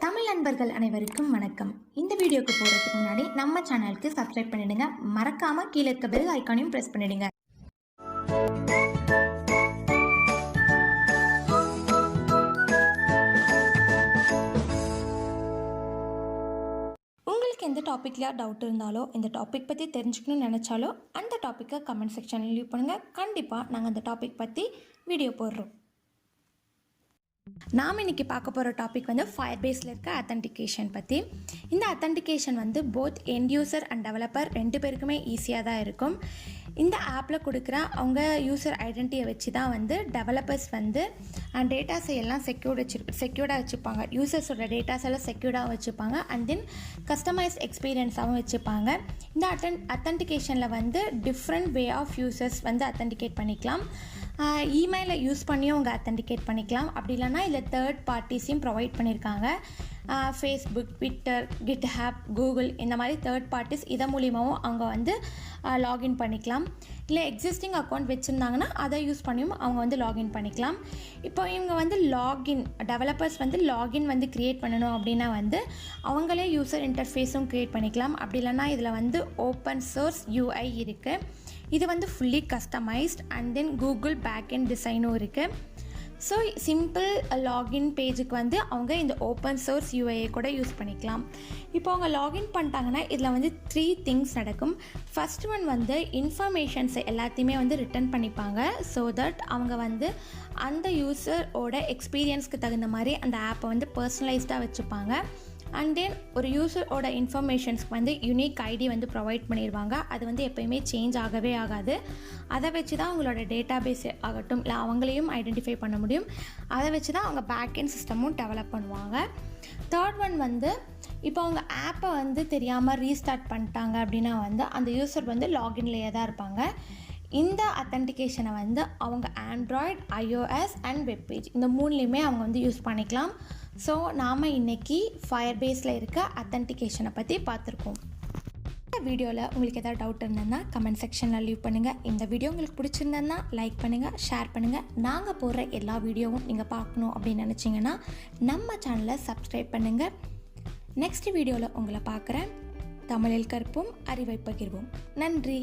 தமிழ் நண்பர்கள் அனைவருக்கும் வணக்கம். இந்த வீடியோக்கு போகிறதுக்கு முன்னாடி நம்ம சேனலுக்கு சப்ஸ்கிரைப் பண்ணிடுங்க. மறக்காமல் கீழே இருக்க பெல் ஐக்கானையும் ப்ரெஸ் பண்ணிடுங்க. உங்களுக்கு எந்த டாப்பிக்கில் டவுட் இருந்தாலோ, இந்த டாபிக் பற்றி தெரிஞ்சுக்கணும்னு நினச்சாலோ அந்த டாப்பிக்கை கமெண்ட் செக்ஷனில் லீவ் பண்ணுங்கள். கண்டிப்பாக நாங்கள் அந்த டாபிக் பற்றி வீடியோ போடுறோம். நாம் இன்றைக்கி பார்க்க போகிற டாபிக் வந்து ஃபயர்பேஸில் இருக்க அத்தன்டிகேஷன் பற்றி. இந்த அத்தன்டிகேஷன் வந்து both end user and developer ரெண்டு பேருக்குமே ஈஸியாக தான் இருக்கும். இந்த ஆப்பில் கொடுக்குற அவங்க யூசர் ஐடென்டிட்டியை வச்சு தான் வந்து டெவலப்பர்ஸ் வந்து டேட்டாஸை எல்லாம் செக்யூர்டாக வச்சுப்பாங்க. யூசர்ஸோட டேட்டாஸ் எல்லாம் செக்யூர்டாக வச்சுப்பாங்க. அண்ட் தென் கஸ்டமைஸ்ட் எக்ஸ்பீரியன்ஸாகவும் வச்சுப்பாங்க. இந்த அத்தன்டிகேஷனில் வந்து டிஃப்ரெண்ட் வே ஆஃப் யூசர்ஸ் வந்து அத்தன்டிகேட் பண்ணிக்கலாம். இமெயிலை யூஸ் பண்ணியும் அவங்க அத்தன்டிகேட் பண்ணிக்கலாம். அப்படி இல்லைனா இதில் தேர்ட் பார்ட்டிஸையும் ப்ரொவைட் பண்ணியிருக்காங்க. ஃபேஸ்புக், ட்விட்டர், கிட்ஹப், கூகுள் இந்த மாதிரி தேர்ட் பார்ட்டிஸ் இதை மூலியமாகவும் அவங்க வந்து லாகின் பண்ணிக்கலாம். இல்லை எக்ஸிஸ்டிங் அக்கௌண்ட் வச்சுருந்தாங்கன்னா அதை யூஸ் பண்ணியும் அவங்க வந்து லாகின் பண்ணிக்கலாம். இப்போ இவங்க வந்து டெவலப்பர்ஸ் வந்து லாகின் வந்து க்ரியேட் பண்ணணும் அப்படின்னா வந்து அவங்களே யூசர் இன்டர்ஃபேஸும் க்ரியேட் பண்ணிக்கலாம். அப்படி இல்லைனா இதில் வந்து ஓப்பன் சோர்ஸ் UI இருக்குது. இது வந்து fully customised and then Google backend டிசைனும் இருக்குது. ஸோ சிம்பிள் லாகின் பேஜுக்கு வந்து அவங்க இந்த ஓப்பன் சோர்ஸ் UIயை கூட யூஸ் பண்ணிக்கலாம். இப்போ அவங்க லாகின் பண்ணிட்டாங்கன்னா இதில் வந்து 3 திங்ஸ் நடக்கும். ஃபர்ஸ்ட் ஒன் வந்து இன்ஃபர்மேஷன்ஸை எல்லாத்தையுமே வந்து ரிட்டர்ன் பண்ணிப்பாங்க. ஸோ தட் அவங்க வந்து அந்த யூசரோட எக்ஸ்பீரியன்ஸ்க்கு தகுந்த மாதிரி அந்த ஆப்பை வந்து பர்சனலைஸ்டாக வச்சுப்பாங்க. அண்ட் தென் ஒரு யூசரோட இன்ஃபர்மேஷன்ஸ்க்கு வந்து யூனிக் ஐடி வந்து ப்ரொவைட் பண்ணிடுவாங்க. அது வந்து எப்போயுமே சேஞ்ச் ஆகவே ஆகாது. அதை வச்சு தான் அவங்களோட டேட்டாபேஸ் ஆகட்டும் இல்லை அவங்களையும் ஐடென்டிஃபை பண்ண முடியும். அதை வச்சு தான் அவங்க பேக்எண்ட் சிஸ்டமும் டெவலப் பண்ணுவாங்க. தேர்ட் ஒன் வந்து இப்போ அவங்க ஆப்பை வந்து தெரியாமல் ரீஸ்டார்ட் பண்ணிட்டாங்க அப்படின்னா வந்து அந்த யூசர் வந்து லாகின்லேயே தான் இருப்பாங்க. இந்த அத்தன்டிகேஷனை வந்து அவங்க ஆண்ட்ராய்டு, iOS அண்ட் வெப்பேஜ் இந்த மூணுலேயுமே அவங்க வந்து யூஸ் பண்ணிக்கலாம். ஸோ நாம் இன்றைக்கி ஃபயர்பேஸில் இருக்க அத்தன்டிகேஷனை பற்றி பார்த்துருக்கோம். இந்த வீடியோவில் உங்களுக்கு எதாவது டவுட் இருந்ததுன்னா கமெண்ட் செக்ஷனில் லீவ் பண்ணுங்கள். இந்த வீடியோ உங்களுக்கு பிடிச்சிருந்ததுன்னா லைக் பண்ணுங்கள், ஷேர் பண்ணுங்கள். நாங்கள் போடுற எல்லா வீடியோவும் நீங்கள் பார்க்கணும் அப்படின்னு நினச்சிங்கன்னா நம்ம சேனலை சப்ஸ்கிரைப் பண்ணுங்கள். நெக்ஸ்ட் வீடியோவில் உங்களை பார்க்குறேன். தமிழில் கற்போம், அறிவை பகிர்வோம். நன்றி.